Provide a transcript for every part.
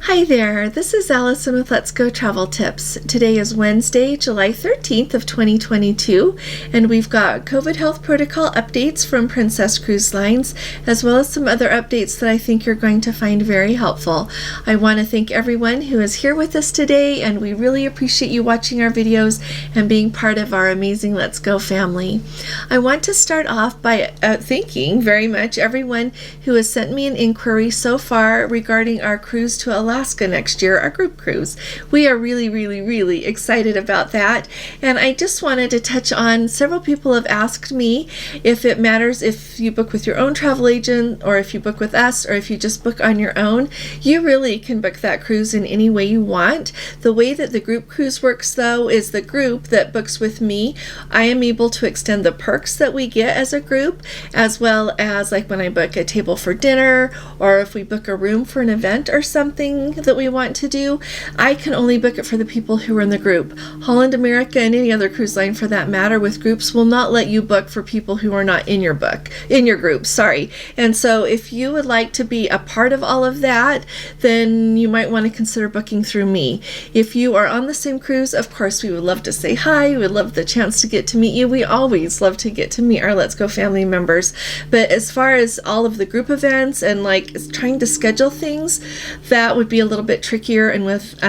Hi there, this is Allison with Let's Go Travel Tips. Today is Wednesday, July 13th of 2022, and we've got COVID health protocol updates from Princess Cruise Lines, as well as some other updates that I think you're going to find very helpful. I want to thank everyone who is here with us today, and we really appreciate you watching our videos and being part of our amazing Let's Go family. I want to start off by thanking very much everyone who has sent me an inquiry so far regarding our cruise to Alaska next year, our group cruise. We are really excited about that, and I just wanted to touch on, several people have asked me if it matters if you book with your own travel agent or if you book with us or if you just book on your own. You really can book that cruise in any way you want. The way that the group cruise works though is the group that books with me, I am able to extend the perks that we get as a group, as well as like when I book a table for dinner or if we book a room for an event or something that we want to do, I can only book it for the people who are in the group. Holland America and any other cruise line for that matter with groups will not let you book for people who are not in your group, sorry. And so if you would like to be a part of all of that, then you might want to consider booking through me. If you are on the same cruise, of course we would love to say hi, we would love the chance to get to meet you. We always love to get to meet our Let's Go family members. But as far as all of the group events and like trying to schedule things, that would be a little bit trickier, and with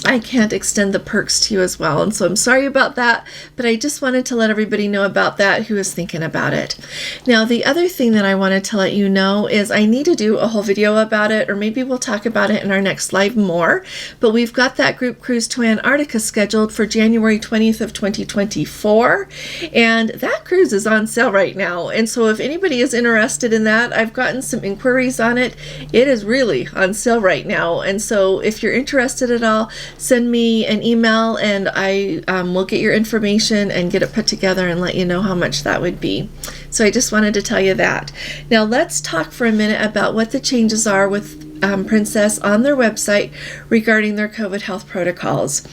I can't extend the perks to you as well, and so I'm sorry about that, but I just wanted to let everybody know about that who is thinking about it. Now, the other thing that I wanted to let you know is I need to do a whole video about it, or maybe we'll talk about it in our next live more, but we've got that group cruise to Antarctica scheduled for January 20th of 2024, and that cruise is on sale right now, and so if anybody is interested in that, I've gotten some inquiries on it. It is really on sale right now, and so if you're interested at all, send me an email and I will get your information and get it put together and let you know how much that would be. So I just wanted to tell you that. Now let's talk for a minute about what the changes are with Princess on their website regarding their COVID health protocols.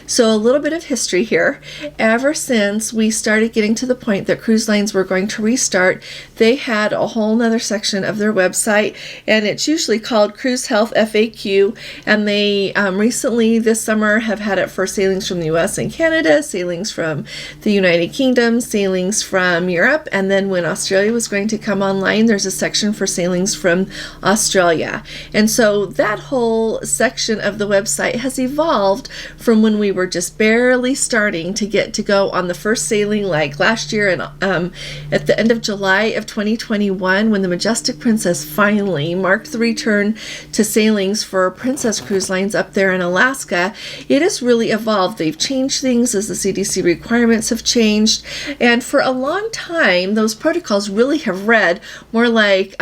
So a little bit of history here. Ever since we started getting to the point that cruise lines were going to restart, they had a whole nother section of their website, and it's usually called Cruise Health FAQ, and they recently this summer have had it for sailings from the US and Canada, sailings from the United Kingdom, sailings from Europe, and then when Australia was going to come online, there's a section for sailings from Australia. And so that whole section of the website has evolved from when we were just barely starting to get to go on the first sailing like last year, and at the end of July of 2021 when the Majestic Princess finally marked the return to sailings for Princess Cruise Lines up there in Alaska. It has really evolved. They've changed things as the CDC requirements have changed, and for a long time those protocols really have read more like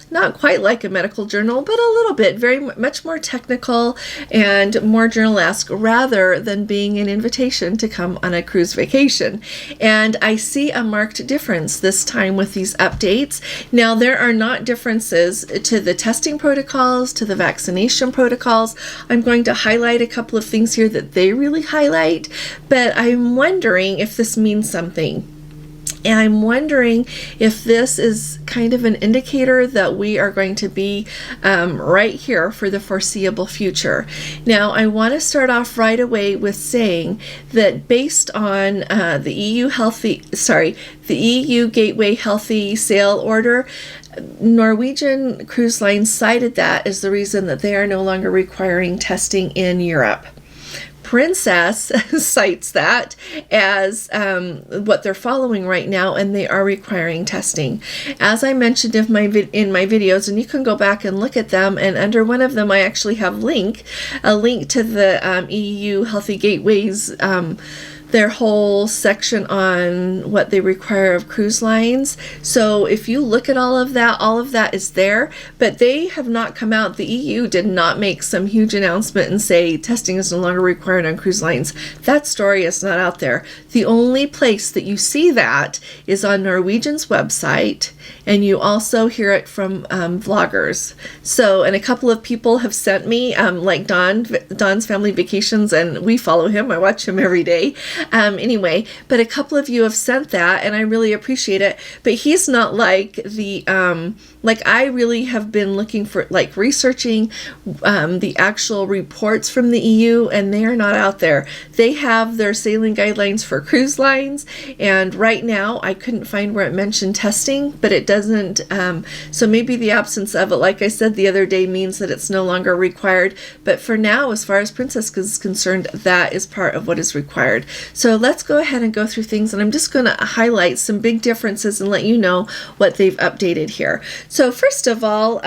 not quite like a medical journal, but a little bit, very much more technical and more journal-esque rather than being an invitation to come on a cruise vacation. And I see a marked difference this time with these updates. Now, there are not differences to the testing protocols, to the vaccination protocols. I'm going to highlight a couple of things here that they really highlight, but I'm wondering if this means something. And I'm wondering if this is kind of an indicator that we are going to be right here for the foreseeable future. Now, I want to start off right away with saying that based on the EU Gateway Healthy Sail Order, Norwegian Cruise Lines cited that as the reason that they are no longer requiring testing in Europe. Princess cites that as what they're following right now, and they are requiring testing. As I mentioned in my videos, and you can go back and look at them, and under one of them I actually have a link to the EU Healthy Gateways, their whole section on what they require of cruise lines. So if you look at all of that is there, but they have not come out. The EU did not make some huge announcement and say testing is no longer required on cruise lines. That story is not out there. The only place that you see that is on Norwegian's website, and you also hear it from vloggers. So, and a couple of people have sent me, like Don's Family Vacations, and we follow him. I watch him every day. Anyway, but a couple of you have sent that, and I really appreciate it. But he's not like the like I really have been looking for, like, researching the actual reports from the EU, and they are not out there. They have their sailing guidelines for cruise lines, and right now I couldn't find where it mentioned testing, but it doesn't. So maybe the absence of it, like I said the other day, means that it's no longer required. But for now, as far as Princess is concerned, that is part of what is required. So let's go ahead and go through things, and I'm just going to highlight some big differences and let you know what they've updated here. So first of all,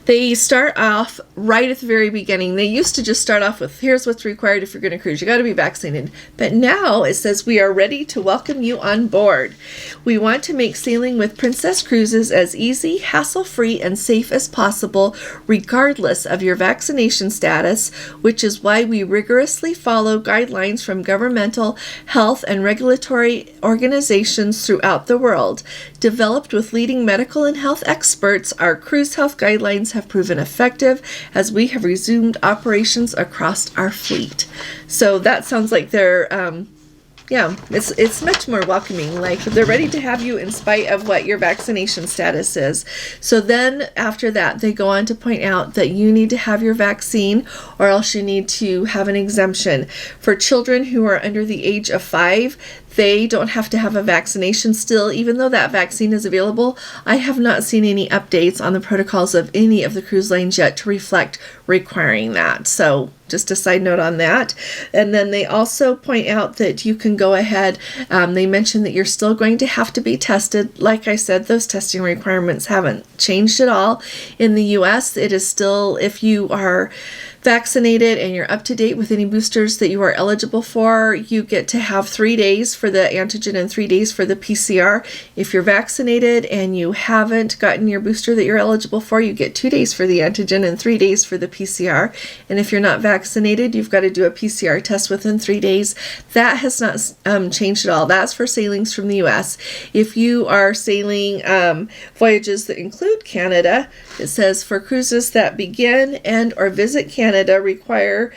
they start off right at the very beginning. They used to just start off with, here's what's required if you're going to cruise. You got to be vaccinated. But now it says, we are ready to welcome you on board. We want to make sailing with Princess Cruises as easy, hassle-free, and safe as possible, regardless of your vaccination status, which is why we rigorously follow guidelines from governmental, health, and regulatory organizations throughout the world. Developed with leading medical and health experts, our cruise health guidelines have proven effective as we have resumed operations across our fleet. So that sounds like they're it's much more welcoming. Like, they're ready to have you in spite of what your vaccination status is. So then after that, they go on to point out that you need to have your vaccine, or else you need to have an exemption. For children who are under the age of 5, they don't have to have a vaccination still, even though that vaccine is available. I have not seen any updates on the protocols of any of the cruise lines yet to reflect requiring that. So just a side note on that. And then they also point out that you can go ahead. They mentioned that you're still going to have to be tested. Like I said, those testing requirements haven't changed at all. In the US, it is still, if you are vaccinated and you're up to date with any boosters that you are eligible for, you get to have 3 days for the antigen and 3 days for the PCR. If you're vaccinated and you haven't gotten your booster that you're eligible for, you get 2 days for the antigen and 3 days for the PCR. And if you're not vaccinated, you've got to do a PCR test within 3 days. That has not changed at all. That's for sailings from the US. If you are sailing voyages that include Canada, it says for cruises that begin and or visit Canada require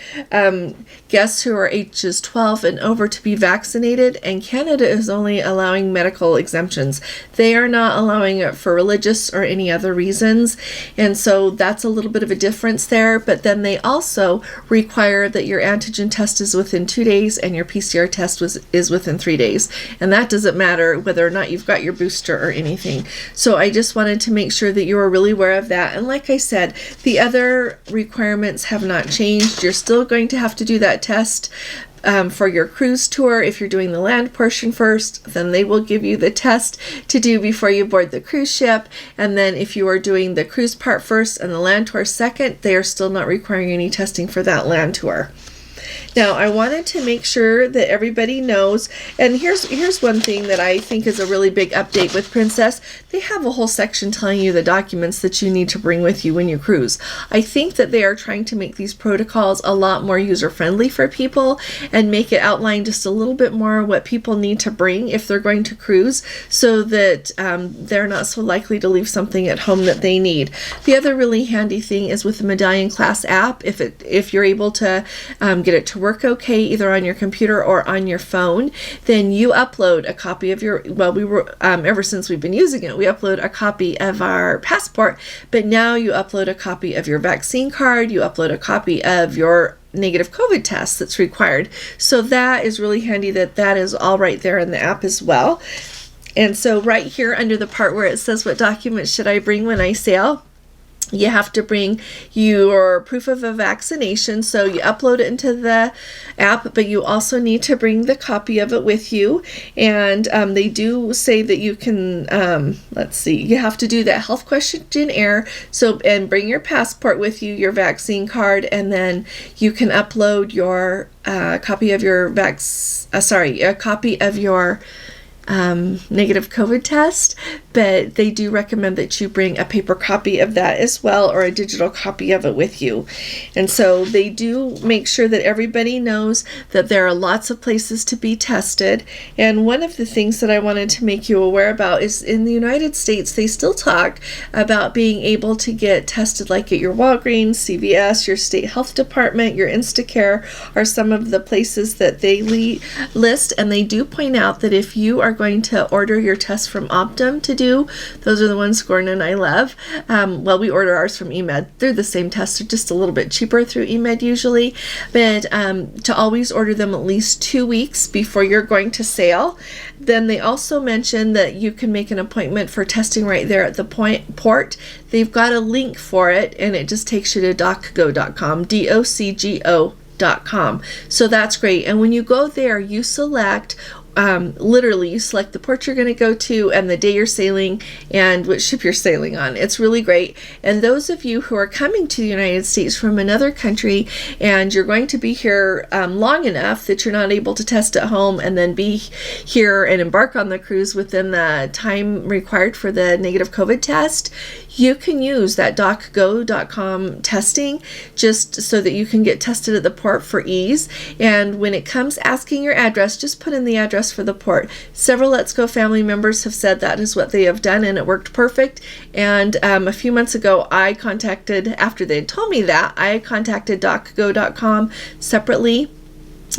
guests who are ages 12 and over to be vaccinated, and Canada is only allowing medical exemptions. They are not allowing it for religious or any other reasons, and so that's a little bit of a difference there. But then they also require that your antigen test is within 2 days and your PCR test is within 3 days, and that doesn't matter whether or not you've got your booster or anything. So I just wanted to make sure that you were really aware of that. And like I said, the other requirements have not changed. You're still going to have to do that test for your cruise tour. If you're doing the land portion first, then they will give you the test to do before you board the cruise ship. And then if you are doing the cruise part first and the land tour second, they are still not requiring any testing for that land tour. Now, I wanted to make sure that everybody knows, and here's one thing that I think is a really big update with Princess. They have a whole section telling you the documents that you need to bring with you when you cruise. I think that they are trying to make these protocols a lot more user-friendly for people and make it outline just a little bit more what people need to bring if they're going to cruise, so that they're not so likely to leave something at home that they need. The other really handy thing is with the Medallion Class app, if you're able to get it to work okay either on your computer or on your phone, then you upload a copy of your, ever since we've been using it, we upload a copy of our passport, but now you upload a copy of your vaccine card, you upload a copy of your negative COVID test that's required. So that is really handy that is all right there in the app as well. And so right here under the part where it says what documents should I bring when I sail, you have to bring your proof of a vaccination, so you upload it into the app, but you also need to bring the copy of it with you. And they do say that you can, you have to do that health questionnaire, and bring your passport with you, your vaccine card, and then you can upload your copy of your negative COVID test, but they do recommend that you bring a paper copy of that as well, or a digital copy of it with you. And so they do make sure that everybody knows that there are lots of places to be tested. And one of the things that I wanted to make you aware about is in the United States, they still talk about being able to get tested like at your Walgreens, CVS, your state health department, your Instacare are some of the places that they list. And they do point out that if you are going to order your test from Optum to do, those are the ones Gordon and I love. We order ours from eMed. They're the same tests, they're just a little bit cheaper through eMed usually, but to always order them at least 2 weeks before you're going to sail. Then they also mention that you can make an appointment for testing right there at the port. They've got a link for it, and it just takes you to docgo.com, docgo.com. So that's great. And when you go there, you select literally you select the port you're going to go to and the day you're sailing and which ship you're sailing on. It's really great. And those of you who are coming to the United States from another country and you're going to be here long enough that you're not able to test at home and then be here and embark on the cruise within the time required for the negative COVID test, you can use that docgo.com testing just so that you can get tested at the port for ease. And when it comes asking your address, just put in the address for the port. Several Let's Go family members have said that is what they have done, and it worked perfect. And a few months ago, after they had told me that, I contacted docgo.com separately.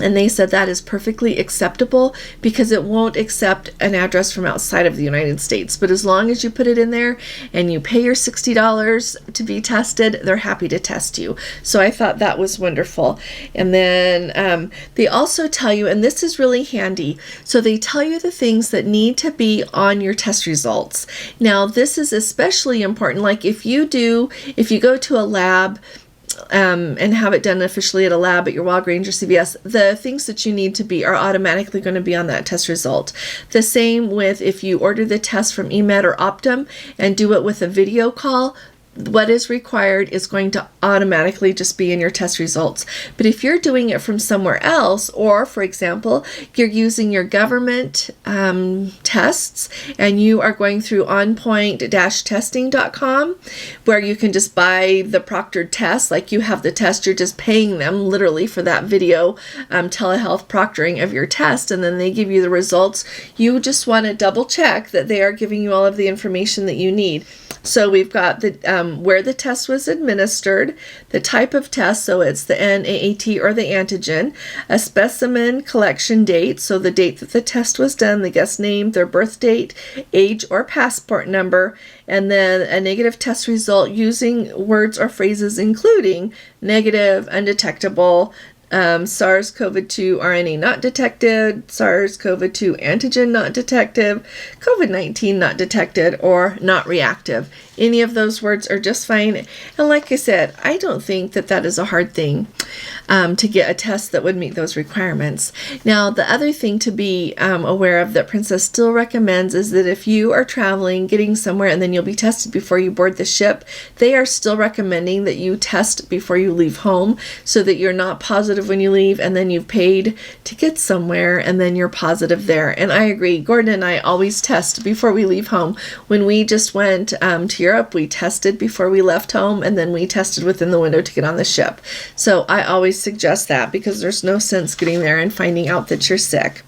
And they said that is perfectly acceptable because it won't accept an address from outside of the United States. But as long as you put it in there and you pay your $60 to be tested, they're happy to test you. So I thought that was wonderful. And then they also tell you, and this is really handy, so they tell you the things that need to be on your test results. Now, this is especially important. Like if you go to a lab, and have it done officially at a lab at your Walgreens or CVS, the things that you need to be are automatically going to be on that test result. The same with if you order the test from eMed or Optum and do it with a video call, what is required is going to automatically just be in your test results. But if you're doing it from somewhere else, or for example, you're using your government tests and you are going through onpoint-testing.com, where you can just buy the proctored test, like you have the test, you're just paying them literally for that video telehealth proctoring of your test, and then they give you the results. You just want to double check that they are giving you all of the information that you need. So we've got the where the test was administered, the type of test, so it's the NAAT or the antigen, a specimen collection date, so the date that the test was done, the guest name, their birth date, age or passport number, and then a negative test result using words or phrases including negative, undetectable, SARS-CoV-2 RNA not detected, SARS-CoV-2 antigen not detected, COVID-19 not detected, or not reactive. Any of those words are just fine. And like I said, I don't think that that is a hard thing to get a test that would meet those requirements. Now, the other thing to be aware of that Princess still recommends is that if you are traveling, getting somewhere, and then you'll be tested before you board the ship, they are still recommending that you test before you leave home so that you're not positive when you leave and then you've paid to get somewhere and then you're positive there. And I agree. Gordon and I always test before we leave home. When we just went to Europe, we tested before we left home, and then we tested within the window to get on the ship. So I always suggest that because there's no sense getting there and finding out that you're sick.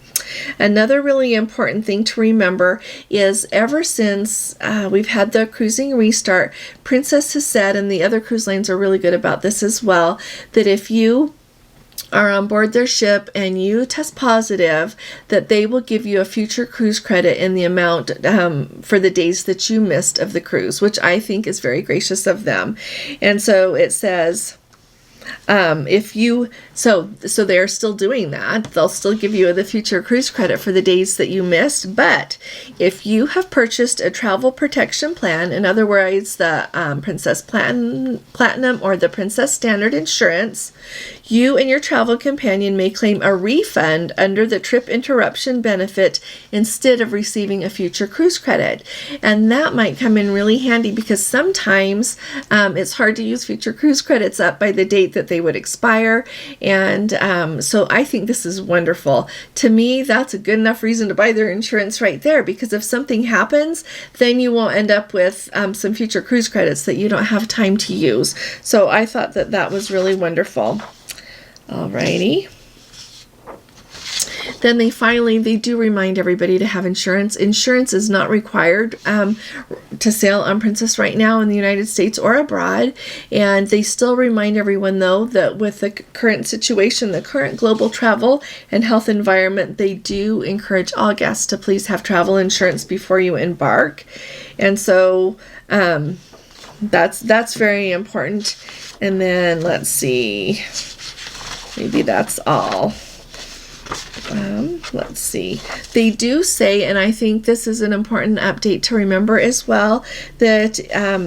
Another really important thing to remember is ever since we've had the cruising restart, Princess has said, and the other cruise lines are really good about this as well, that if you are on board their ship and you test positive, that they will give you a future cruise credit in the amount for the days that you missed of the cruise, which I think is very gracious of them. And so it says, so they're still doing that. They'll still give you the future cruise credit for the days that you missed. But if you have purchased a travel protection plan, in other words, the Princess Platinum or the Princess Standard Insurance, you and your travel companion may claim a refund under the trip interruption benefit instead of receiving a future cruise credit. And that might come in really handy because sometimes it's hard to use future cruise credits up by the date that they would expire. And so I think this is wonderful. To me, that's a good enough reason to buy their insurance right there, because if something happens, then you won't end up with some future cruise credits that you don't have time to use. So I thought that that was really wonderful. Alrighty. Then they do remind everybody to have insurance. Insurance is not required to sail on Princess right now in the United States or abroad. And they still remind everyone, though, that with the current situation, the current global travel and health environment, they do encourage all guests to please have travel insurance before you embark. And so that's very important. And then let's see, maybe that's all. Let's see. They do say, and I think this is an important update to remember as well, that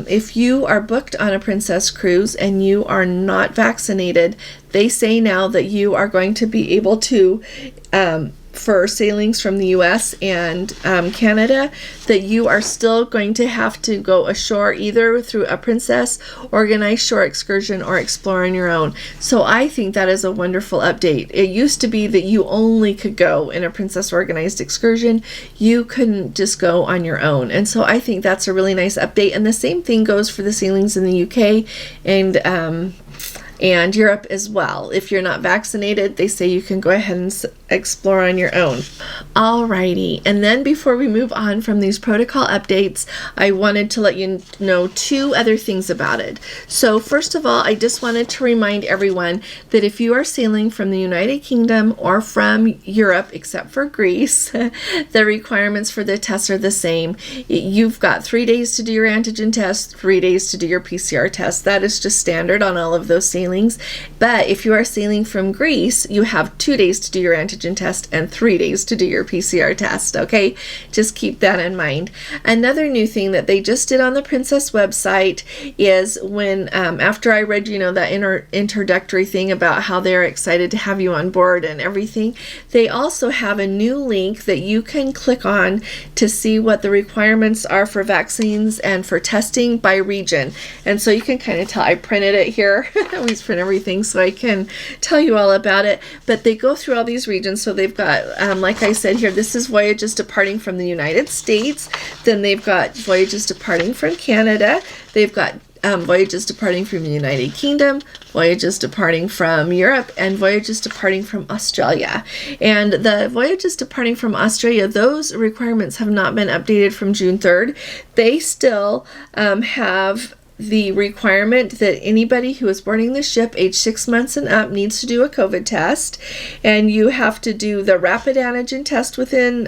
if you are booked on a Princess cruise and you are not vaccinated, they say now that you are going to be able to, for sailings from the US and Canada, that you are still going to have to go ashore either through a Princess organized shore excursion or explore on your own. So I think that is a wonderful update. It used to be that you only could go in a Princess organized excursion. You couldn't just go on your own. And so I think that's a really nice update. And the same thing goes for the sailings in the UK and Europe as well. If you're not vaccinated, they say you can go ahead and explore on your own. Alrighty, and then before we move on from these protocol updates, I wanted to let you know two other things about it. So first of all, I just wanted to remind everyone that if you are sailing from the United Kingdom or from Europe, except for Greece, the requirements for the tests are the same. You've got 3 days to do your antigen test, 3 days to do your PCR test. That is just standard on all of those sailings. But if you are sailing from Greece, you have 2 days to do your antigen test and 3 days to do your PCR test. Okay, just keep that in mind. Another new thing that they just did on the Princess website is when after I read that introductory thing about how they're excited to have you on board and everything, they also have a new link that you can click on to see what the requirements are for vaccines and for testing by region. And so you can kind of tell, I printed it here. I always print everything so I can tell you all about it. But they go through all these regions. So they've got, like I said here, this is voyages departing from the United States. Then they've got voyages departing from Canada. They've got voyages departing from the United Kingdom, voyages departing from Europe, and voyages departing from Australia. And the voyages departing from Australia, those requirements have not been updated from June 3rd. They still have the requirement that anybody who is boarding the ship age 6 months and up needs to do a COVID test, and you have to do the rapid antigen test within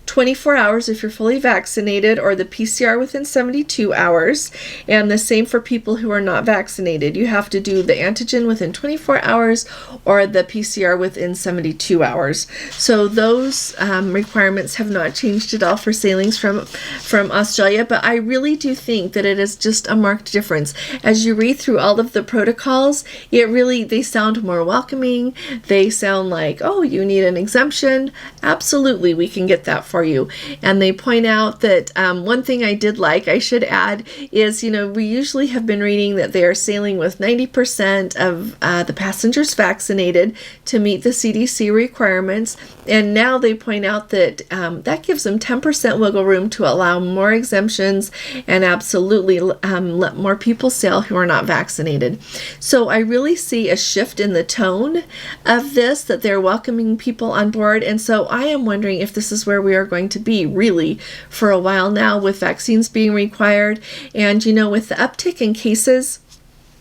24 hours if you're fully vaccinated, or the PCR within 72 hours. And the same for people who are not vaccinated. You have to do the antigen within 24 hours or the PCR within 72 hours. So those requirements have not changed at all for sailings from Australia, but I really do think that it is just a marked difference. As you read through all of the protocols, they sound more welcoming. They sound like, oh, you need an exemption. Absolutely, we can get that for you. And they point out that one thing I did like, I should add, is, we usually have been reading that they are sailing with 90% of the passengers vaccinated to meet the CDC requirements. And now they point out that that gives them 10% wiggle room to allow more exemptions and absolutely let more people sail who are not vaccinated. So I really see a shift in the tone of this, that they're welcoming people on board. And so I am wondering if this is where we are going to be really for a while now, with vaccines being required. And, with the uptick in cases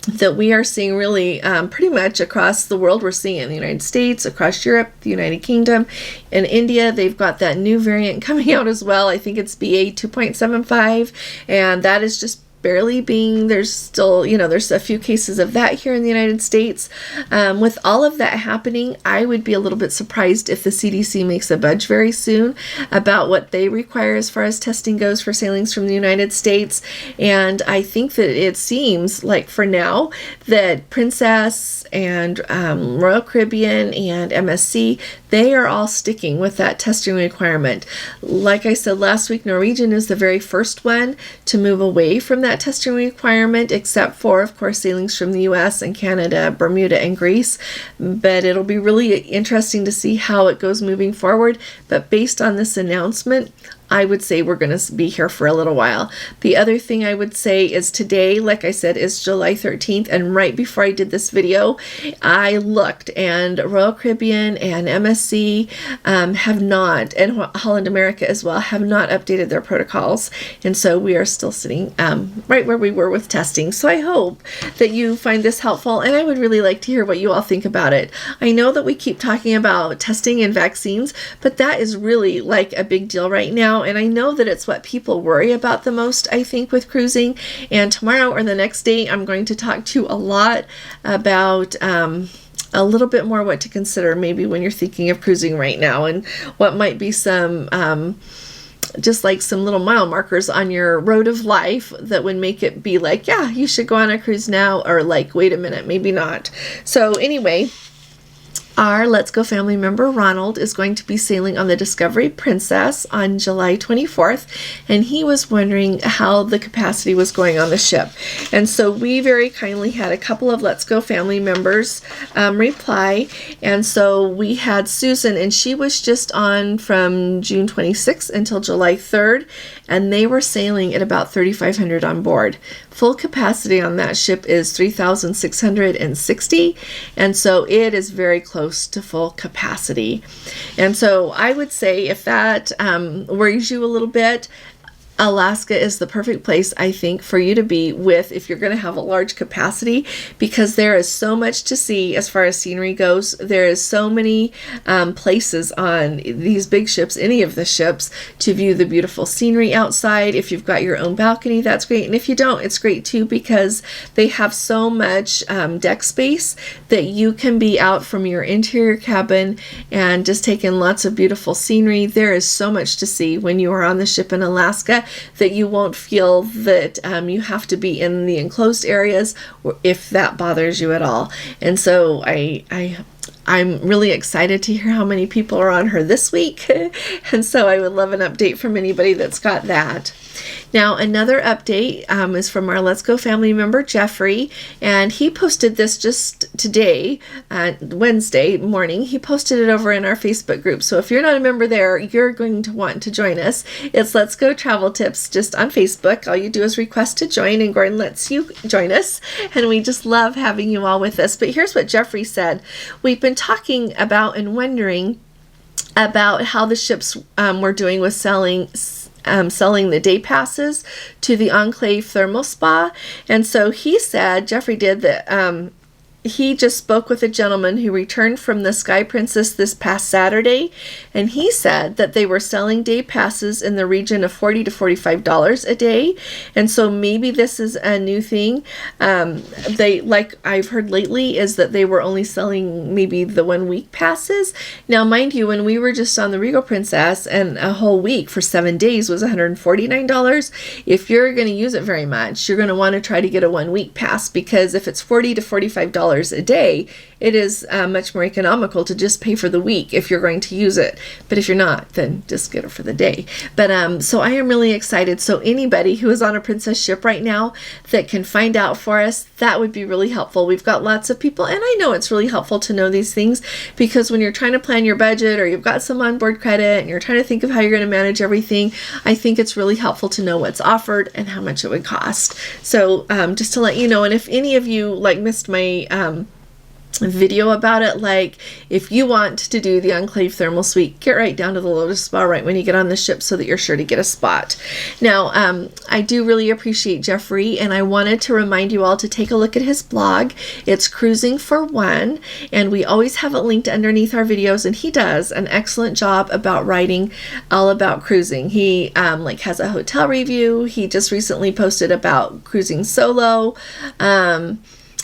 that we are seeing really pretty much across the world. We're seeing it in the United States, across Europe, the United Kingdom, and India. They've got that new variant coming out as well. I think it's BA 2.75, and that is just barely being, there's still, there's a few cases of that here in the United States. With all of that happening, I would be a little bit surprised if the CDC makes a budge very soon about what they require as far as testing goes for sailings from the United States. And I think that it seems like for now that Princess and Royal Caribbean and MSC, they are all sticking with that testing requirement. Like I said last week, Norwegian is the very first one to move away from that that testing requirement, except for, of course, sailings from the US and Canada, Bermuda, and Greece. But it'll be really interesting to see how it goes moving forward. But based on this announcement, I would say we're going to be here for a little while. The other thing I would say is today, like I said, is July 13th. And right before I did this video, I looked, and Royal Caribbean and MSC have not, and Holland America as well, have not updated their protocols. And so we are still sitting right where we were with testing. So I hope that you find this helpful, and I would really like to hear what you all think about it. I know that we keep talking about testing and vaccines, but that is really like a big deal right now. And I know that it's what people worry about the most, I think, with cruising. And tomorrow or the next day, I'm going to talk to you a lot about a little bit more what to consider maybe when you're thinking of cruising right now, and what might be some just like some little mile markers on your road of life that would make it be like, yeah, you should go on a cruise now, or like, wait a minute, maybe not. So anyway, our Let's Go family member Ronald is going to be sailing on the Discovery Princess on July 24th, and he was wondering how the capacity was going on the ship. And so we very kindly had a couple of Let's Go family members reply. And so we had Susan, and she was just on from June 26th until July 3rd, and they were sailing at about 3,500 on board. Full capacity on that ship is 3,660, and so it is very close to full capacity. And so I would say if that worries you a little bit, Alaska is the perfect place, I think, for you to be with if you're going to have a large capacity, because there is so much to see as far as scenery goes. There is so many places on these big ships, any of the ships, to view the beautiful scenery outside. If you've got your own balcony, that's great. And if you don't, it's great too, because they have so much deck space that you can be out from your interior cabin and just take in lots of beautiful scenery. There is so much to see when you are on the ship in Alaska, that you won't feel that you have to be in the enclosed areas, if that bothers you at all. And so I'm really excited to hear how many people are on her this week. And so I would love an update from anybody that's got that. Now, another update is from our Let's Go family member, Jeffrey, and he posted this just today, Wednesday morning. He posted it over in our Facebook group. So if you're not a member there, you're going to want to join us. It's Let's Go Travel Tips just on Facebook. All you do is request to join, and Gordon lets you join us. And we just love having you all with us. But here's what Jeffrey said. We've been talking about and wondering about how the ships were doing with selling the day passes to the Enclave Thermal Spa. And so he said, Jeffrey did, that he just spoke with a gentleman who returned from the Sky Princess this past Saturday, and he said that they were selling day passes in the region of $40 to $45 a day. And so maybe this is a new thing. They, like I've heard lately, is that they were only selling maybe the 1 week passes. Now, mind you, when we were just on the Regal Princess, and a whole week for 7 days was $149. If you're going to use it very much, you're going to want to try to get a 1 week pass, because if it's $40 to $45 a day, it is much more economical to just pay for the week if you're going to use it. But if you're not, then just get it for the day. But so I am really excited. So anybody who is on a Princess ship right now that can find out for us, that would be really helpful. We've got lots of people, and I know it's really helpful to know these things, because when you're trying to plan your budget, or you've got some onboard credit and you're trying to think of how you're going to manage everything, I think it's really helpful to know what's offered and how much it would cost. So just to let you know, and if any of you missed my video about it, like if you want to do the Enclave Thermal Suite, get right down to the Lotus Spa right when you get on the ship, so that you're sure to get a spot. Now, I do really appreciate Jeffrey, and I wanted to remind you all to take a look at his blog. It's Cruising for One, and we always have it linked underneath our videos, and he does an excellent job about writing all about cruising. He has a hotel review. He just recently posted about cruising solo.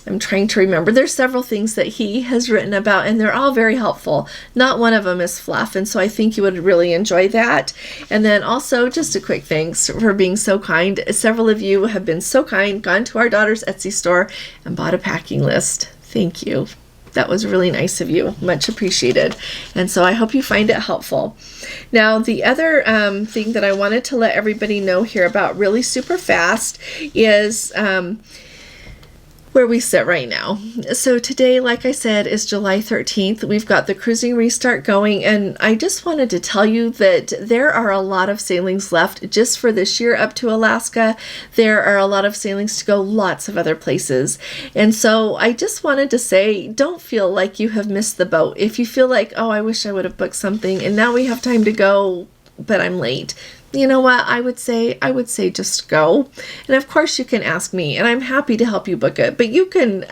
I'm trying to remember. There's several things that he has written about, and they're all very helpful. Not one of them is fluff, and so I think you would really enjoy that. And then also, just a quick thanks for being so kind. Several of you have been so kind, gone to our daughter's Etsy store and bought a packing list. Thank you. That was really nice of you. Much appreciated. And so I hope you find it helpful. Now, the other thing that I wanted to let everybody know here about really super fast is where we sit right now. So today, like I said, is July 13th. We've got the cruising restart going, and I just wanted to tell you that there are a lot of sailings left just for this year up to Alaska. There are a lot of sailings to go lots of other places. And so I just wanted to say, don't feel like you have missed the boat. If you feel like, oh, I wish I would have booked something and now we have time to go, but I'm late. You know what? I would say just go. And of course you can ask me, and I'm happy to help you book it, but you can,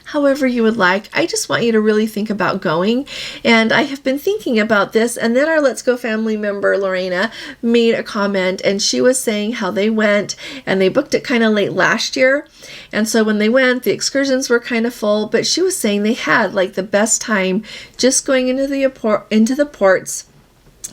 however you would like. I just want you to really think about going. And I have been thinking about this, and then our Let's Go family member, Lorena, made a comment, and she was saying how they went and they booked it kind of late last year. And so when they went, the excursions were kind of full, but she was saying they had like the best time just going into the ports,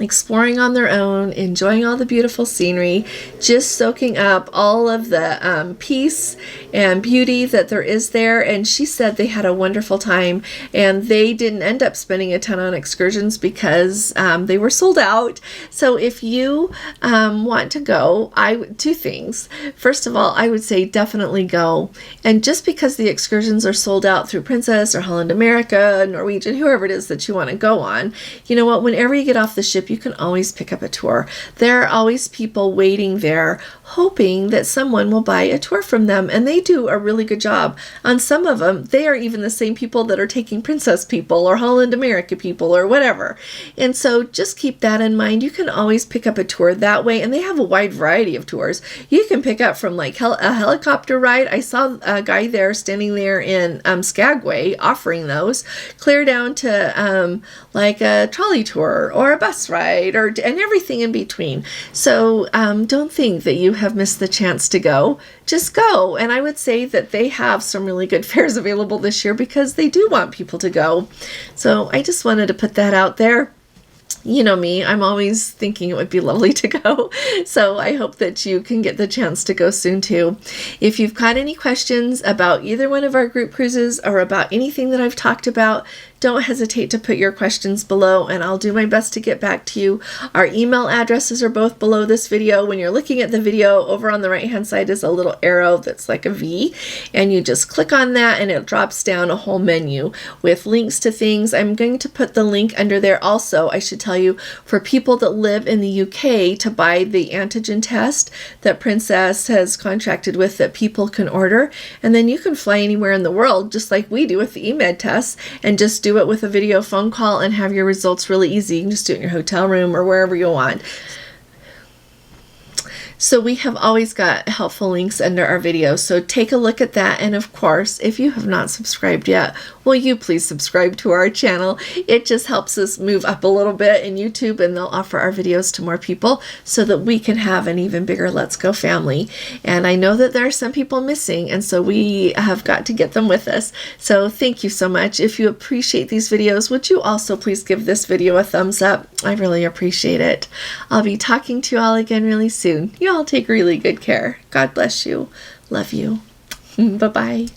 exploring on their own, enjoying all the beautiful scenery, just soaking up all of the peace and beauty that there is there. And she said they had a wonderful time, and they didn't end up spending a ton on excursions because they were sold out. So if you want to go, two things. First of all, I would say definitely go. And just because the excursions are sold out through Princess or Holland America, Norwegian, whoever it is that you want to go on, you know what, whenever you get off the ship, you can always pick up a tour. There are always people waiting there hoping that someone will buy a tour from them, and they do a really good job. On some of them, they are even the same people that are taking Princess people or Holland America people or whatever. And so just keep that in mind. You can always pick up a tour that way, and they have a wide variety of tours. You can pick up from like a helicopter ride. I saw a guy there standing there in Skagway offering those, clear down to like a trolley tour or a bus ride and everything in between. So don't think that you have missed the chance to go. Just go. And I would say that they have some really good fares available this year because they do want people to go. So I just wanted to put that out there. You know me, I'm always thinking it would be lovely to go. So I hope that you can get the chance to go soon too. If you've got any questions about either one of our group cruises or about anything that I've talked about, don't hesitate to put your questions below, and I'll do my best to get back to you. Our email addresses are both below this video. When you're looking at the video, over on the right hand side is a little arrow that's like a V, and you just click on that and it drops down a whole menu with links to things. I'm going to put the link under there also. I should tell you, for people that live in the UK, to buy the antigen test that Princess has contracted with that people can order, and then you can fly anywhere in the world just like we do with the eMed tests and just do it with a video phone call and have your results really easy. You can just do it in your hotel room or wherever you want. So we have always got helpful links under our videos, so take a look at that. And of course, if you have not subscribed yet, will you please subscribe to our channel? It just helps us move up a little bit in YouTube, and they'll offer our videos to more people so that we can have an even bigger Let's Go family. And I know that there are some people missing, and so we have got to get them with us. So thank you so much. If you appreciate these videos, would you also please give this video a thumbs up? I really appreciate it. I'll be talking to you all again really soon. You all take really good care. God bless you. Love you. Bye-bye.